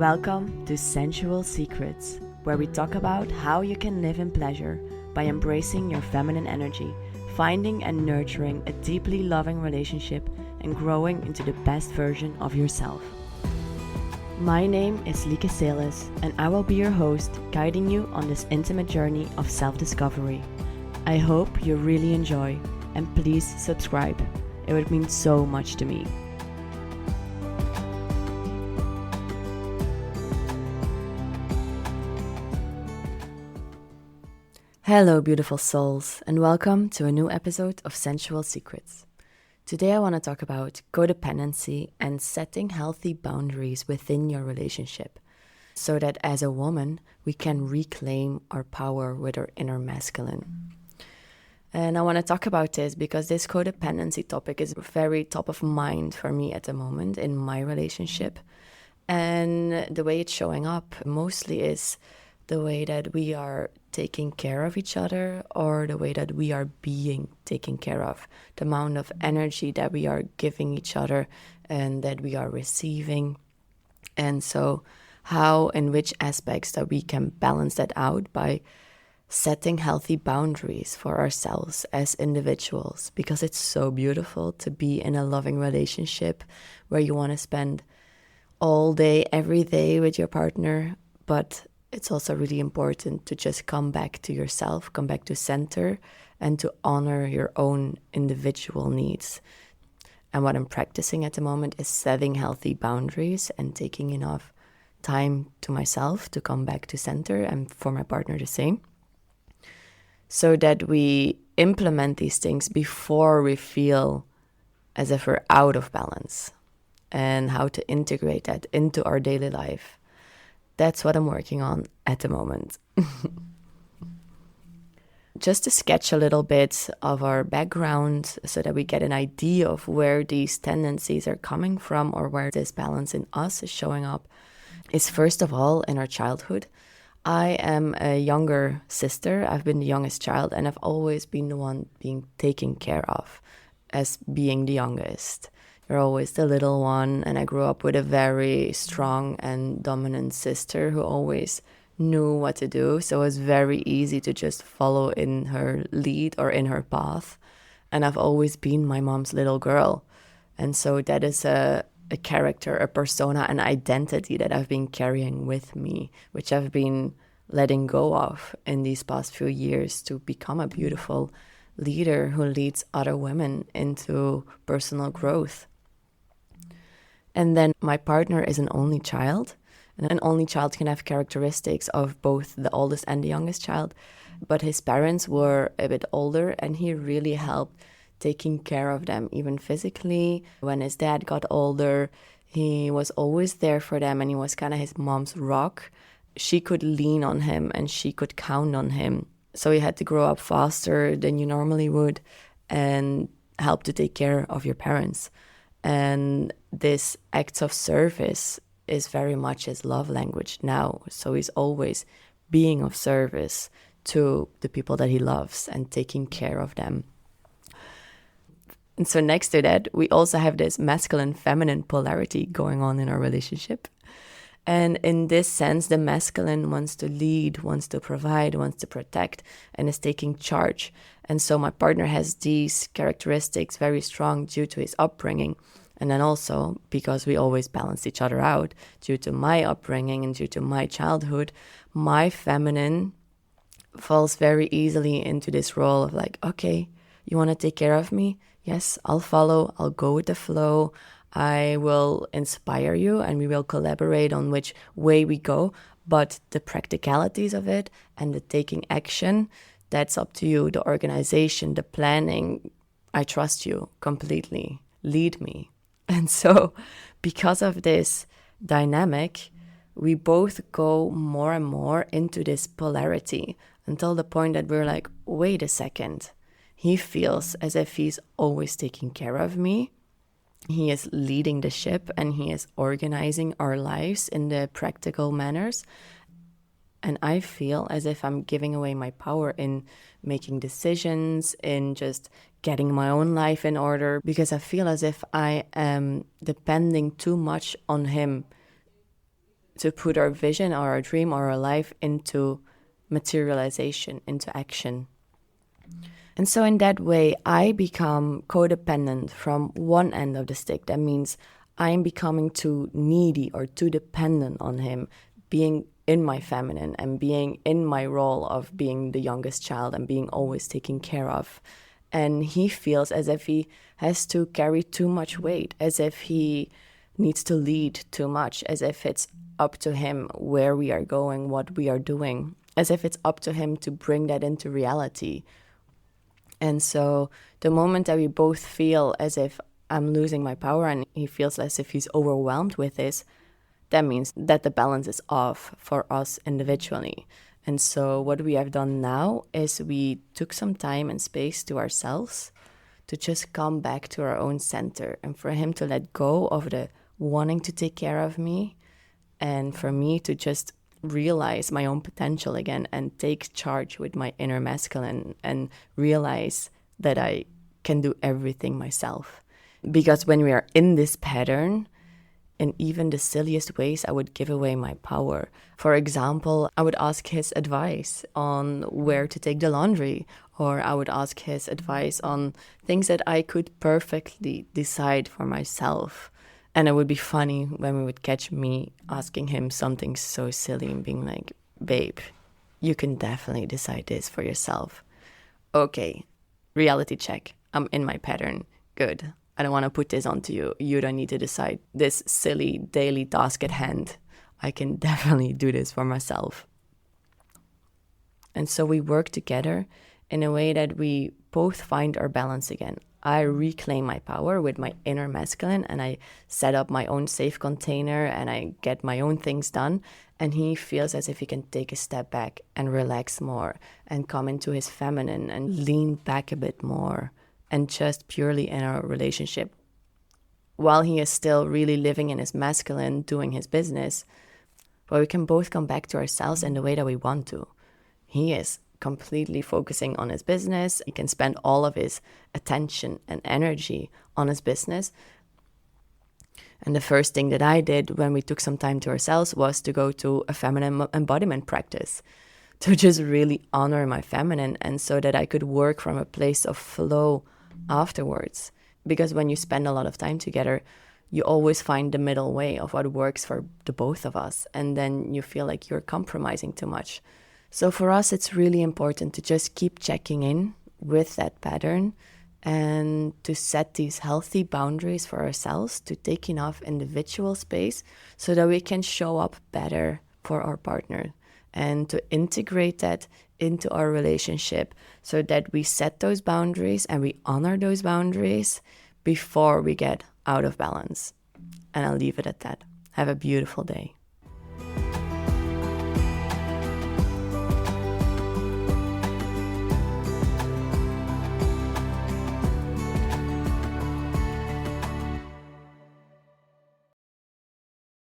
Welcome to Sensual Secrets, where we talk about how you can live in pleasure by embracing your feminine energy, finding and nurturing a deeply loving relationship, and growing into the best version of yourself. My name is Lieke Seles, and I will be your host, guiding you on this intimate journey of self-discovery. I hope you really enjoy, and please subscribe. It would mean so much to me. Hello, beautiful souls, and welcome to a new episode of Sensual Secrets. Today I want to talk about codependency and setting healthy boundaries within your relationship so that as a woman we can reclaim our power with our inner masculine. And I want to talk about this because this codependency topic is very top of mind for me at the moment in my relationship. And the way it's showing up mostly is the way that we are taking care of each other or the way that we are being taken care of, the amount of energy that we are giving each other and that we are receiving. And so how and which aspects that we can balance that out by setting healthy boundaries for ourselves as individuals, because it's so beautiful to be in a loving relationship where you want to spend all day, every day with your partner, but it's also really important to just come back to yourself, come back to center, and to honor your own individual needs. And what I'm practicing at the moment is setting healthy boundaries and taking enough time to myself to come back to center, and for my partner the same, so that we implement these things before we feel as if we're out of balance, and how to integrate that into our daily life. That's what I'm working on at the moment. Just to sketch a little bit of our background so that we get an idea of where these tendencies are coming from or where this balance in us is showing up, is first of all in our childhood. I am a younger sister. I've been the youngest child, and I've always been the one being taken care of as being the youngest. You're always the little one, and I grew up with a very strong and dominant sister who always knew what to do, so it was very easy to just follow in her lead or in her path. And I've always been my mom's little girl, and so that is a character, a persona, an identity that I've been carrying with me, which I've been letting go of in these past few years to become a beautiful leader who leads other women into personal growth. And then my partner is an only child, and an only child can have characteristics of both the oldest and the youngest child, but his parents were a bit older, and he really helped taking care of them, even physically. When his dad got older, he was always there for them, and he was kind of his mom's rock. She could lean on him, and she could count on him. So he had to grow up faster than you normally would and help to take care of your parents. And this act of service is very much his love language now. So he's always being of service to the people that he loves and taking care of them. And so next to that, we also have this masculine-feminine polarity going on in our relationship. And in this sense, the masculine wants to lead, wants to provide, wants to protect, and is taking charge. And so my partner has these characteristics very strong due to his upbringing. And then also, because we always balance each other out, due to my upbringing and due to my childhood, my feminine falls very easily into this role of like, okay, you want to take care of me? Yes, I'll follow, I'll go with the flow. I will inspire you and we will collaborate on which way we go. But the practicalities of it and the taking action, that's up to you. The organization, the planning, I trust you completely. Lead me. And so because of this dynamic, we both go more and more into this polarity until the point that we're like, wait a second. He feels as if he's always taking care of me. He is leading the ship and he is organizing our lives in the practical manners. And I feel as if I'm giving away my power in making decisions, in just getting my own life in order, because I feel as if I am depending too much on him to put our vision or our dream or our life into materialization, into action. And so in that way, I become codependent from one end of the stick. That means I'm becoming too needy or too dependent on him, being in my feminine and being in my role of being the youngest child and being always taken care of. And he feels as if he has to carry too much weight, as if he needs to lead too much, as if it's up to him where we are going, what we are doing, as if it's up to him to bring that into reality. And so the moment that we both feel as if I'm losing my power and he feels as if he's overwhelmed with this, that means that the balance is off for us individually. And so what we have done now is we took some time and space to ourselves to just come back to our own center and for him to let go of the wanting to take care of me and for me to just realize my own potential again and take charge with my inner masculine and realize that I can do everything myself. Because when we are in this pattern, in even the silliest ways, I would give away my power. For example, I would ask his advice on where to take the laundry, or I would ask his advice on things that I could perfectly decide for myself. And it would be funny when we would catch me asking him something so silly and being like, babe, you can definitely decide this for yourself. Okay, reality check. I'm in my pattern. Good. I don't want to put this onto you. You don't need to decide this silly daily task at hand. I can definitely do this for myself. And so we work together in a way that we both find our balance again. I reclaim my power with my inner masculine and I set up my own safe container and I get my own things done. And he feels as if he can take a step back and relax more and come into his feminine and lean back a bit more and just purely in our relationship. While he is still really living in his masculine, doing his business, but we can both come back to ourselves in the way that we want to. He is completely focusing on his business. He can spend all of his attention and energy on his business. And the first thing that I did when we took some time to ourselves was to go to a feminine embodiment practice to just really honor my feminine and so that I could work from a place of flow afterwards. Because when you spend a lot of time together, you always find the middle way of what works for the both of us. And then you feel like you're compromising too much. So for us, it's really important to just keep checking in with that pattern and to set these healthy boundaries for ourselves, to take enough individual space so that we can show up better for our partner and to integrate that into our relationship so that we set those boundaries and we honor those boundaries before we get out of balance. And I'll leave it at that. Have a beautiful day.